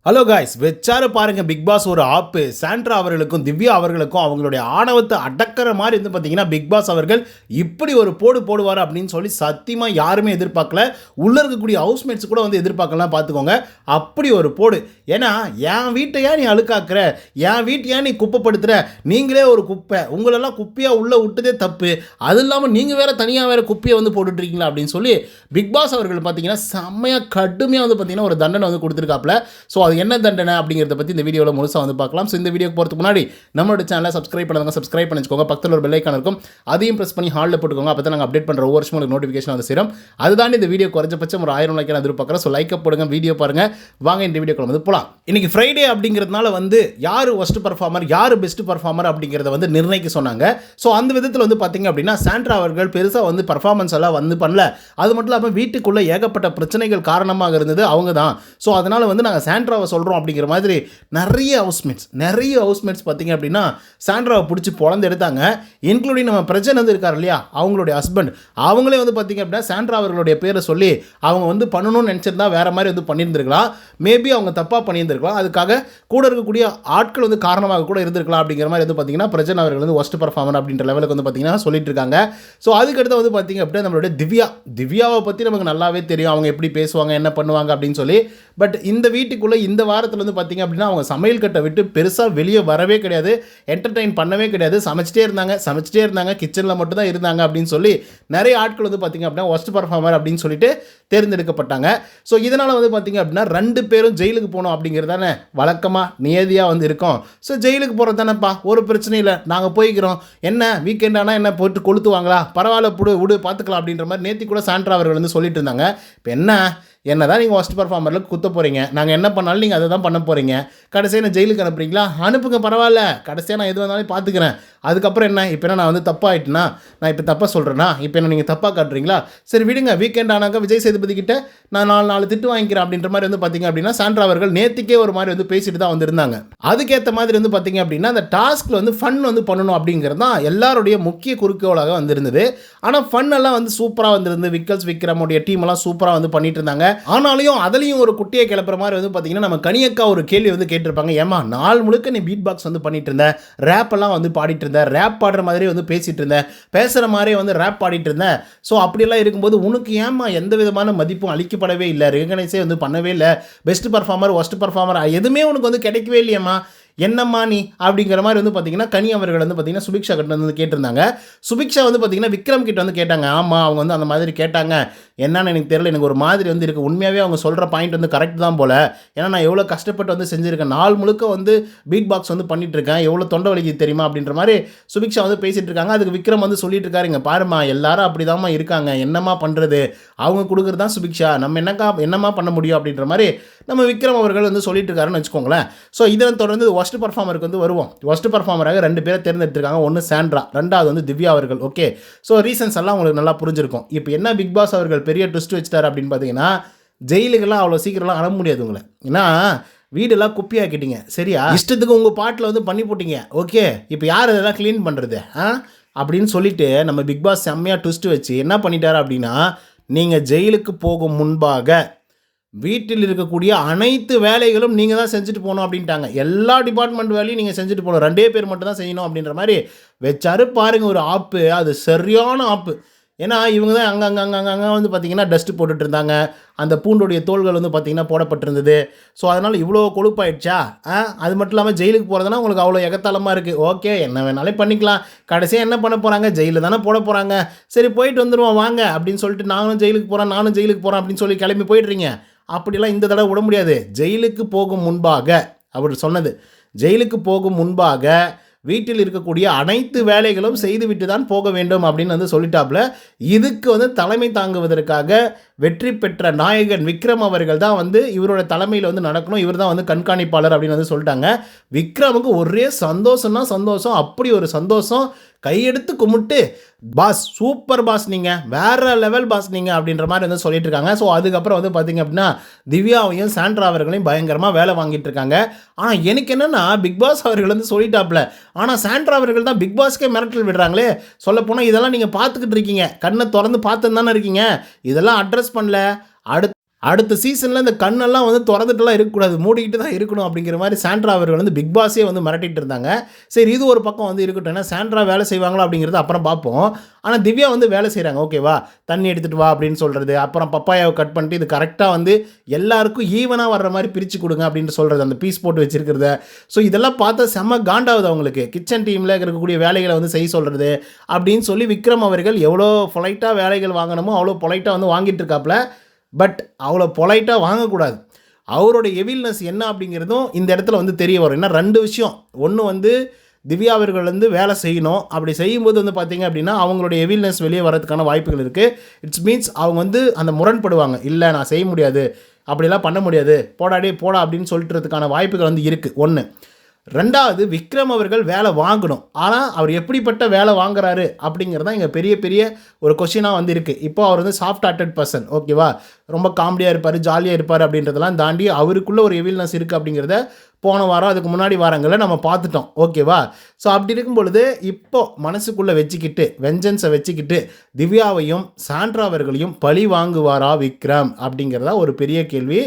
Hello guys, வெச்சாரு பாருங்க big pass ஒரு ஆப்பு. Sandra அவர்களுக்கும் திவ்யா அவர்களுக்கும் அவங்களுடைய ஆணவத்தை அடக்கிற மாதிரி இருந்து பார்த்தீங்கன்னா பிக் பாஸ் அவர்கள் இப்படி ஒரு போடுவார் அப்படின்னு சொல்லி சத்தியமாக யாருமே எதிர்பார்க்கல. உள்ளே இருக்கக்கூடிய ஹவுஸ்மேட்ஸ் கூட வந்து எதிர்பார்க்கலாம். பார்த்துக்கோங்க, அப்படி ஒரு போடு. ஏன்னா என் வீட்டையா நீ அழுக்காக்குற, என் வீட்டையா நீ குப்பைப்படுத்துற, நீங்களே ஒரு குப்பை, உங்களெல்லாம் குப்பையாக உள்ளே விட்டதே தப்பு, அது இல்லாமல் நீங்கள் வேறு தனியாக வேறு குப்பையை வந்து போட்டுட்ருக்கீங்களா அப்படின்னு சொல்லி பிக் பாஸ் அவர்கள் பார்த்தீங்கன்னா செம்மையாக கடுமையாக வந்து பார்த்தீங்கன்னா ஒரு தண்டனை வந்து கொடுத்துருக்காப்புல. ஸோ அது என்ன தண்டனை அப்படிங்கிறத பற்றி இந்த வீடியோவில் முழுசாக வந்து பார்க்கலாம். ஸோ இந்த வீடியோக்கு போகிறதுக்கு முன்னாடி நம்மளோட சேனலை சப்ஸ்கிரைப் பண்ணுங்க, சப்ஸ்கிரைப் பண்ணிக்கோங்க. பக்கத்தில் ஒரு பெல் ஐக்கான் இருக்கும், அதையும் ப்ரெஸ் பண்ணி ஹாலில் போட்டுக்கோங்க. அப்போ தான் நாங்கள் அப்டேட் பண்ணுற ஒவ்வொரு வருஷமும் உங்களுக்கு நோட்டிஃபிகேஷன் வந்து சேரும். அதுதான் இந்த வீடியோ குறைஞ்சபட்சம் ஒரு 1000 லைக் எதிர்பார்க்குறேன். ஸோ லைக்கை போடுங்க, வீடியோ பாருங்கள். வாங்க இந்த வீடியோக்குள்ள வந்து போகலாம். இன்னைக்கு ஃப்ரைடே அப்படிங்கிறதுனால வந்து யார் ஒஸ்ட் பர்ஃபார்மர், யார் பெஸ்ட் பர்ஃபார்மர் அப்படிங்கிறத வந்து நிர்ணயிக்க சொன்னாங்க. ஸோ அந்த விதத்தில் வந்து பார்த்தீங்க அப்படின்னா சாண்ட்ரா அவர்கள் பெருசாக வந்து பர்ஃபார்மன்ஸ் எல்லாம் வந்து பண்ணல. அது மட்டும் இல்லாமல் வீட்டுக்குள்ளே ஏகப்பட்ட பிரச்சனைகள் காரணமாக இருந்தது அவங்க தான். ஸோ அதனால் வந்து நாங்கள் சாண்ட்ராவை சொல்கிறோம் அப்படிங்கிற மாதிரி நிறைய ஹவுஸ்மேட்ஸ் பார்த்தீங்க அப்படின்னா சாண்ட்ராவை பிடிச்சி பொழந்து எடுத்தாங்க. இன்க்ளூடிங் நம்ம பிரச்சனை வந்து இருக்கார் இல்லையா, அவங்களுடைய ஹஸ்பண்ட், அவங்களே வந்து பார்த்தீங்க அப்படின்னா சாண்ட்ரா அவர்களுடைய பேரை சொல்லி அவங்க வந்து பண்ணணும்னு நினச்சிருந்தா வேறு மாதிரி வந்து பண்ணியிருந்திருக்கலாம். மேபி அவங்க தப்பாக பண்ணியிருந்திருக்கலாம். அதுக்காக கூட இருக்கக்கூடிய ஆட்கள் வந்து காரணமாக கூட இருந்திருக்கலாம். அப்படிங்கிற மாதிரி வந்து பார்த்தீங்கன்னா பிரச்சனை அவர்கள் வந்து ஒஸ்ட் பர்ஃபார்மர் அப்படின்ற லெவலுக்கு வந்து பார்த்தீங்கன்னா சொல்லிட்டு இருக்காங்க. ஸோ அதுக்கடுத்து வந்து பார்த்தீங்க அப்படின்னா நம்மளுடைய திவ்யாவை பற்றி நமக்கு நல்லாவே தெரியும், அவங்க எப்படி பேசுவாங்க, என்ன பண்ணுவாங்க அப்படின்னு சொல்லி. பட் இந்த வீட்டுக்குள்ளே இந்த வாரத்தில் வந்து பார்த்தீங்க அப்படின்னா அவங்க சமையல் கட்டை விட்டு பெருசாக வெளியே வரவே கிடையாது, என்டர்டெயின் பண்ணவே கிடையாது. சமைச்சிட்டே இருந்தாங்க, கிச்சனில் மட்டும் தான் இருந்தாங்க அப்படின்னு சொல்லி நிறைய ஆட்கள் வந்து பார்த்தீங்க அப்படின்னா ஒஸ்ட் பர்ஃபார்மர் அப்படின்னு சொல்லிட்டு தேர்ந்தெடுக்கப்பட்டாங்க. ஸோ இதனால் வந்து பார்த்தீங்க அப்படின்னா 2 பேரும் ஜெயிலுக்கு போகணும் அப்படிங்கிறது தானே வழக்கமாக நியதியாக வந்து இருக்கும். ஸோ ஜெயிலுக்கு போகிறது தானேப்பா, ஒரு பிரச்சனையும் இல்லை, நாங்கள் போய்க்கிறோம், என்ன வீக்கெண்ட் ஆனால் என்ன போட்டு கொளுத்துவாங்களா, பரவாயில்ல விடு பார்த்துக்கலாம் அப்படின்ற மாதிரி நேற்று கூட சாண்ட்ரா அவர்கள் வந்து சொல்லிட்டு இருந்தாங்க. இப்போ என்ன தான் நீங்கள் ஒஸ்ட் பர்ஃபார்மரில் குத்த போகிறீங்க, நாங்கள் என்ன பண்ணாலும் நீங்கள் அதை தான் பண்ண போகிறீங்க, கடைசியாக நான் ஜெயிலுக்கு அனுப்புறீங்களா, அனுப்புங்க பரவாயில்ல, கடைசியாக நான் எது வந்தாலும் பார்த்துக்கிறேன். அதுக்கப்புறம் என்ன, இப்போ என்ன நான் வந்து தப்பாகிட்டேன்னா, நான் இப்போ தப்பாக சொல்கிறேன்னா, இப்போ என்ன நீங்கள் தப்பாக காட்டுறீங்களா, சரி விடுங்க, வீக்கெண்ட் ஆனாக்கா விஜய் சேதுபதி கிட்ட நான் 4 திட்டு வாங்கிக்கிறேன் அப்படின்ற மாதிரி வந்து பார்த்தீங்க அப்படின்னா சாண்ட்ரா அவர்கள் நேற்றுக்கே ஒரு மாதிரி வந்து பேசிட்டு தான் வந்திருந்தாங்க. அதுக்கேற்ற மாதிரி வந்து பார்த்தீங்க அப்படின்னா அந்த டாஸ்கில் வந்து ஃபன் வந்து பண்ணணும் அப்படிங்கிறது தான் எல்லாருடைய முக்கிய குறிக்கோளாக வந்திருந்தது. ஆனால் ஃபன் எல்லாம் வந்து சூப்பராக வந்திருந்து, விக்ரமுடைய டீம் எல்லாம் சூப்பராக வந்து பண்ணிட்டு இருந்தாங்க. ஆனாலும் அதுலேயும் ஒரு குட்டியை கிளப்புற மாதிரி வந்து பார்த்தீங்கன்னா நம்ம கனியக்கா ஒரு கேள்வி வந்து கேட்டிருப்பாங்க, ஏமா நாள் முழுக்க நீ பீட் பாக்ஸ் வந்து பண்ணிட்டு இருந்தேன், ரேப் எல்லாம் வந்து பாடிட்டு இருந்தேன், ரேப் பாடுற மாதிரி வந்து பேசிட்டு இருந்தேன், பேசுகிற மாதிரி வந்து ரேப் பாடிட்டு இருந்தேன். ஸோ அப்படியெல்லாம் இருக்கும்போது உனக்கு ஏமா எந்த விதமான மதிப்பும் அளிக்கப்படவே இல்லை, ரெகனைஸே வந்து பண்ணவே இல்லை, பெஸ்ட் பர்ஃபார்மர் ஒஸ்ட் பர்ஃபார்மர் எதுவுமே உனக்கு வந்து கிடைக்கவே இல்லையம்மா, என்னம்மா நீ அப்படிங்கிற மாதிரி வந்து பார்த்தீங்கன்னா கனி அவர்கள் வந்து பார்த்தீங்கன்னா சுபிக்ஷா கிட்ட வந்து கேட்டிருந்தாங்க. சுபிக்ஷா வந்து பார்த்தீங்கன்னா விக்ரம் கிட்ட வந்து கேட்டாங்க. ஆமாம், அவங்க வந்து அந்த மாதிரி கேட்டாங்க, என்னன்னு எனக்கு தெரியல, எனக்கு ஒரு மாதிரி வந்து இருக்குது, உண்மையாகவே அவங்க சொல்கிற பாயிண்ட் வந்து கரெக்ட் தான் போல், ஏன்னா நான் எவ்வளோ கஷ்டப்பட்டு வந்து செஞ்சுருக்கேன், நாள் முழுக்க வந்து பீட் பாக்ஸ் வந்து பண்ணிகிட்ருக்கேன், எவ்வளோ தொண்டை வலிக்கு தெரியுமா அப்படின்ற மாதிரி சுபிக்ஷா வந்து பேசிகிட்டு இருக்காங்க. அதுக்கு விக்ரம் வந்து சொல்லிட்டு இருக்காரு, இங்கே பாருமா எல்லாரும் அப்படி தான்மா இருக்காங்க, என்னம்மா பண்ணுறது, அவங்க கொடுக்குறது தான் சுபிக்ஷா, நம்ம என்னம்மா பண்ண முடியும் அப்படின்ற மாதிரி நம்ம விக்ரம் அவர்கள் வந்து சொல்லிட்டு இருக்காருன்னு வச்சுக்கோங்களேன். ஸோ இதனை தொடர்ந்து ஒஸ்ட் பர்ஃபார்மருக்கு வந்து வருவோம். ஒஸ்ட் பர்ஃபார்மராக 2 பேரை தேர்ந்தெடுத்திருக்காங்க. ஒன்று சாண்ட்ரா, 2வது வந்து திவ்யா அவர்கள். ஓகே, ஸோ ரீசன்ஸ் எல்லாம் உங்களுக்கு நல்லா புரிஞ்சிருக்கும். இப்போ என்ன பிக் பாஸ் அவர்கள் பெரிய ட்விஸ்ட் வச்சுட்டார் அப்படின்னு பார்த்தீங்கன்னா, ஜெயிலுக்கெல்லாம் அவ்வளோ சீக்கிரம்லாம் அனுப்ப முடியாது உங்களை, ஏன்னா வீடெல்லாம் குப்பியாக்கிட்டீங்க, சரியா, இஷ்டத்துக்கு உங்கள் பாட்டில் வந்து பண்ணி போட்டிங்க. ஓகே, இப்போ யார் இதெல்லாம் க்ளீன் பண்ணுறது அப்படின்னு சொல்லிட்டு நம்ம பிக் பாஸ் செம்மையாக ட்விஸ்ட் வச்சு என்ன பண்ணிட்டார் அப்படின்னா, நீங்கள் ஜெயிலுக்கு போகும் முன்பாக வீட்டில் இருக்கக்கூடிய அனைத்து வேலைகளும் நீங்கள் தான் செஞ்சுட்டு போகணும் அப்படின்ட்டாங்க. எல்லா டிபார்ட்மெண்ட் வேலையும் நீங்கள் செஞ்சுட்டு போகணும், 2 பேர் மட்டும் தான் செய்யணும் அப்படின்ற மாதிரி வச்சாரு பாருங்க ஒரு ஆப்பு. அது சரியான ஆப்பு. ஏன்னா இவங்க தான் அங்கே வந்து பார்த்திங்கன்னா டஸ்ட்டு போட்டுட்டு இருந்தாங்க, அந்த பூண்டுடைய தோள்கள் வந்து பார்த்திங்கன்னா போடப்பட்டிருந்தது. ஸோ அதனால் இவ்வளோ கொழுப்பாயிடுச்சா, அது மட்டும் இல்லாமல் ஜெயிலுக்கு போகிறதுனா உங்களுக்கு அவ்வளோ எகத்தாளமாக இருக்குது. ஓகே, என்ன வேணாலே பண்ணிக்கலாம், கடைசியாக என்ன பண்ண போகிறாங்க, ஜெயிலில் தானே போட போகிறாங்க, சரி போயிட்டு வந்துடுவோம் வாங்க அப்படின்னு சொல்லிட்டு நானும் ஜெயிலுக்கு போகிறேன் அப்படின்னு சொல்லி கிளம்பி போயிடுறீங்க. அப்படிலாம் இந்த தடவை விட முடியாது. ஜெயிலுக்கு போகும் முன்பாக அவர் சொன்னது, ஜெயிலுக்கு போகும் முன்பாக வீட்டில் இருக்கக்கூடிய அனைத்து வேலைகளும் செய்துவிட்டு தான் போக வேண்டும் அப்படின்னு வந்து சொல்லிட்டாப்புல. இதுக்கு வந்து தலைமை தாங்குவதற்காக வெற்றி பெற்ற நாயகன் விக்ரம் அவர்கள் தான் வந்து இவரோட தலைமையில் வந்து நடக்கணும், இவர் தான் வந்து கண்காணிப்பாளர் அப்படின்னு வந்து சொல்லிட்டாங்க. விக்ரமுக்கு ஒரே சந்தோஷம்னா சந்தோஷம், அப்படி ஒரு சந்தோஷம், கையெடுத்து கும்பிட்டு பாஸ் சூப்பர் பாஸ், நீங்கள் வேறு லெவல் பாஸ் நீங்கள் அப்படின்ற மாதிரி வந்து சொல்லிட்டு இருக்காங்க. ஸோ அதுக்கப்புறம் வந்து பார்த்திங்க அப்படின்னா திவ்யாவையும் சாண்ட்ரா அவர்களையும் பயங்கரமாக வேலை வாங்கிட்டு இருக்காங்க. ஆனால் எனக்கு என்னென்னா பிக் பாஸ் அவர்கள் வந்து சொல்லிட்டாப்புல, ஆனால் சாண்ட்ரா அவர்கள் தான் பிக் பாஸ்க்கே மிரட்டல் விடுறாங்களே. சொல்லப்போனால் இதெல்லாம் நீங்கள் பார்த்துக்கிட்டு இருக்கீங்க, கண்ணை திறந்து பார்த்துன்னு தானே இருக்கீங்க, இதெல்லாம் அட்ரஸ் பண்ணல. அடுத்த சீசனில் இந்த கண்ணெல்லாம் வந்து திறந்துட்டுலாம் இருக்கக்கூடாது, மூடிக்கிட்டு தான் இருக்கணும் அப்படிங்கிற மாதிரி சாண்ட்ரா அவர்கள் வந்து பிக் பாஸே வந்து மிரட்டிட்டு இருந்தாங்க. சரி, இது ஒரு பக்கம் வந்து இருக்கட்டும், ஏன்னா சாண்ட்ரா வேலை செய்வாங்களா அப்படிங்கிறது அப்புறம் பார்ப்போம். ஆனால் திவ்யா வந்து வேலை செய்கிறாங்க, ஓகேவா, தண்ணி எடுத்துகிட்டு வா அப்படின்னு சொல்கிறது, அப்புறம் பப்பாயாவை கட் பண்ணிட்டு இது கரெக்டாக வந்து எல்லாருக்கும் ஈவனாக வர்ற மாதிரி பிரித்து கொடுங்க அப்படின்னு சொல்கிறது, அந்த பீஸ் போட்டு வச்சுருக்கிறத. ஸோ இதெல்லாம் பார்த்தா செம்ம காண்டாகுது அவங்களுக்கு. கிச்சன் டீமில் இருக்கக்கூடிய வேலைகளை வந்து செய்ய சொல்கிறது அப்படின்னு சொல்லி விக்ரம் அவர்கள் எவ்வளோ பொலைட்டாக வேலைகள் வாங்கணுமோ அவ்வளோ பொலைட்டாக வந்து வாங்கிட்டு இருக்காப்புல. பட் அவ்வளோ பொலைட்டாக வாங்கக்கூடாது. அவரோட எவில்னஸ் என்ன அப்படிங்கிறதும் இந்த இடத்துல வந்து தெரிய வரும். ஏன்னா 2 விஷயம். ஒன்று வந்து திவ்யா அவர்கள் வந்து வேலை செய்யணும். அப்படி செய்யும்போது வந்து பார்த்திங்க அப்படின்னா அவங்களுடைய எவில்னஸ் வெளியே வரதுக்கான வாய்ப்புகள் இருக்குது. இட்ஸ் மீன்ஸ் அவங்க வந்து அந்த முரண்படுவாங்க. இல்லை, நான் செய்ய முடியாது, அப்படிலாம் பண்ண முடியாது, போடாடே போடா அப்படின்னு சொல்லிட்டுறதுக்கான வாய்ப்புகள் வந்து இருக்குது. 1. 2வது, விக்ரம் அவர்கள் வேலை வாங்கணும். ஆனால் அவர் எப்படிப்பட்ட வேலை வாங்குறாரு அப்படிங்கிறது தான் இங்கே பெரிய பெரிய ஒரு கொஷினாக வந்து இருக்குது. இப்போ அவர் வந்து சாஃப்ட் ஹார்ட்டட் பர்சன், ஓகேவா, ரொம்ப காமெடியாக இருப்பார், ஜாலியாக இருப்பார் அப்படின்றதெல்லாம் தாண்டி அவருக்குள்ளே ஒரு எவில்னஸ் இருக்குது அப்படிங்கிறத போன வாரம் அதுக்கு முன்னாடி வாரங்களில் நம்ம பார்த்துட்டோம், ஓகேவா. ஸோ அப்படி இருக்கும் பொழுது இப்போ மனசுக்குள்ளே வச்சுக்கிட்டு வெஞ்சன்ஸை வச்சுக்கிட்டு திவ்யாவையும் சாண்ட்ரா அவர்களையும் பழி வாங்குவாரா விக்ரம் அப்படிங்கிறதா ஒரு பெரிய கேள்வி.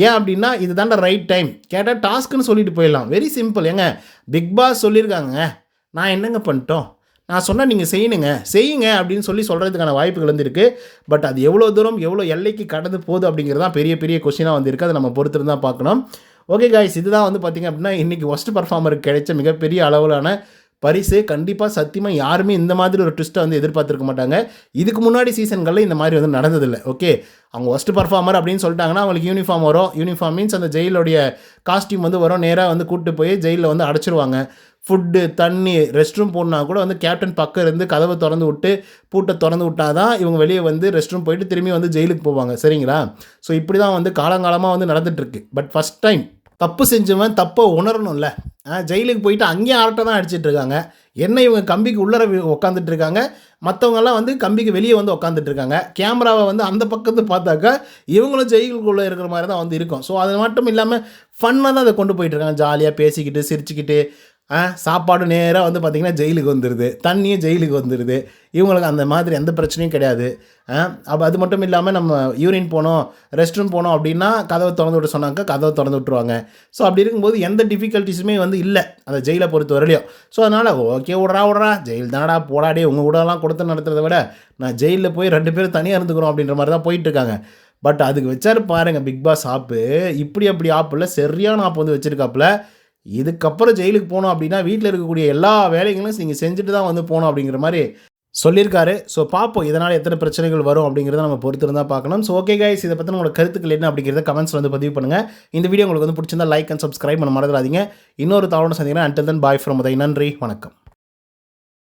ஏன் அப்படின்னா இது தாண்ட ரைட் டைம் கேட்டால் டாஸ்க்குன்னு சொல்லிட்டு போயிடலாம். Very simple. ஏங்க, பிக் பாஸ் சொல்லியிருக்காங்க, நான் என்னங்க பண்ணிட்டோம், நான் சொன்னால் நீங்கள் செய்யுங்க அப்படின்னு சொல்கிறதுக்கான வாய்ப்புகள் வந்து இருக்குது. பட் அது எவ்வளோ தூரம் எவ்வளோ எல்லைக்கு கடந்து போகுது அப்படிங்கிறது தான் பெரிய பெரிய கொஸ்டினாக வந்து இருக்குது. அதை நம்ம பொறுத்திருந்து தான் பார்க்கணும். ஓகே காய்ஸ், இதுதான் வந்து பார்த்திங்க அப்படின்னா இன்றைக்கி ஒஸ்ட் பர்ஃபார்மருக்கு கிடைச்ச மிகப்பெரிய அளவிலான பரிசு. கண்டிப்பாக சத்தியமாக யாருமே இந்த மாதிரி ஒரு ட்விஸ்ட்டை வந்து எதிர்பார்த்துருக்க மாட்டாங்க. இதுக்கு முன்னாடி சீசன்களில் இந்த மாதிரி வந்து நடந்ததில்லை. ஓகே, அவங்க ஒஸ்ட் பர்ஃபார்மர் அப்படின்னு சொல்லிட்டாங்கன்னா அவங்களுக்கு யூனிஃபார்ம் வரும். யூனிஃபார்ம் மீன்ஸ் அந்த ஜெயிலுடைய காஸ்டியூம் வந்து வரும். நேராக வந்து கூப்பிட்டு போய் ஜெயிலில் வந்து அடைச்சிருவாங்க. ஃபுட்டு, தண்ணி, ரெஸ்ட் ரூம் போடனா கூட வந்து கேப்டன் பக்கம் இருந்து கதவை திறந்து விட்டு பூட்டை திறந்து விட்டால் தான் இவங்க வெளியே வந்து ரெஸ்ட் ரூம் போயிட்டு திரும்பி வந்து ஜெயிலுக்கு போவாங்க. சரிங்களா? ஸோ இப்படி தான் வந்து காலங்காலமாக வந்து நடந்துகிட்ருக்கு. பட் ஃபஸ்ட் டைம் தப்பு செஞ்சவன் தப்பை உணரணும்ல. ஜெயிலுக்கு போயிட்டு அங்கேயும் அரட்டை தான் அடிச்சிட்டு இருக்காங்க. என்ன இவங்க கம்பிக்கு உள்ளர உட்காந்துட்டு இருக்காங்க, மற்றவங்கெல்லாம் வந்து கம்பிக்கு வெளியே வந்து உட்காந்துட்டு இருக்காங்க. கேமராவை வந்து அந்த பக்கத்து பார்த்தாக்கா இவங்களும் ஜெயிலுக்குள்ளே இருக்கிற மாதிரி தான் வந்து இருக்கும். ஸோ அது மட்டும் இல்லாமல் ஃபன்னாக தான் அதை கொண்டு போயிட்டுருக்காங்க. ஜாலியாக பேசிக்கிட்டு சிரிச்சுக்கிட்டு. சாப்பாடு நேராக வந்து பார்த்திங்கன்னா ஜெயிலுக்கு வந்துடுது, தண்ணியும் ஜெயிலுக்கு வந்துடுது. இவங்களுக்கு அந்த மாதிரி எந்த பிரச்சனையும் கிடையாது. அப்போ அது மட்டும் இல்லாமல் நம்ம யூரின் போனோம், ரெஸ்ட் ரூம் போனோம் அப்படின்னா கதவை திறந்து விட சொன்னாங்க, கதவை திறந்து விட்ருவாங்க. ஸோ அப்படி இருக்கும்போது எந்த டிஃபிகல்ட்டிஸுமே வந்து இல்லை அந்த ஜெயிலை பொறுத்த வரையிலையும். ஸோ அதனால் ஓகே, விட்றா ஜெயில் தானடா, போடாடே, உங்கள் கூடலாம் கொடுத்து நடத்துறதை விட நான் ஜெயிலில் போய் 2 பேரும் தனியாக இருந்துக்கிறோம் அப்படின்ற மாதிரி தான் போயிட்டுருக்காங்க. பட் அதுக்கு வச்சாரு பாருங்கள் பிக் பாஸ் ஆப்பு. அப்படி ஆப்பில் சரியான ஆப் வந்து வச்சுருக்காப்புல. இதுக்கப்புறம் ஜெயிலுக்கு போகணும் அப்படின்னா வீட்டில் இருக்கக்கூடிய எல்லா வேலைகளும் நீங்கள் செஞ்சுட்டு தான் வந்து போகணும் அப்படிங்கிற மாதிரி சொல்லியிருக்காரு. ஸோ பார்ப்போம் இதனால் எத்தனை பிரச்சனைகள் வரும் அப்படிங்கிறத நம்ம பொறுத்திருந்தால் பார்க்கணும். ஸோ ஓகே கைஸ், இதை பற்றி உங்களோட கருத்துக்கள் என்ன அப்படிங்கிறத கமெண்ட்ஸில் வந்து பதிவு பண்ணுங்கள். இந்த வீடியோ உங்களுக்கு வந்து பிடிச்சிருந்தா லைக் அண்ட் சப்ஸ்கிரைப் பண்ண மறந்துடாதீங்க. இன்னொரு தகவல் சந்திக்கிறேன். Until then bye from Uday. நன்றி, வணக்கம்.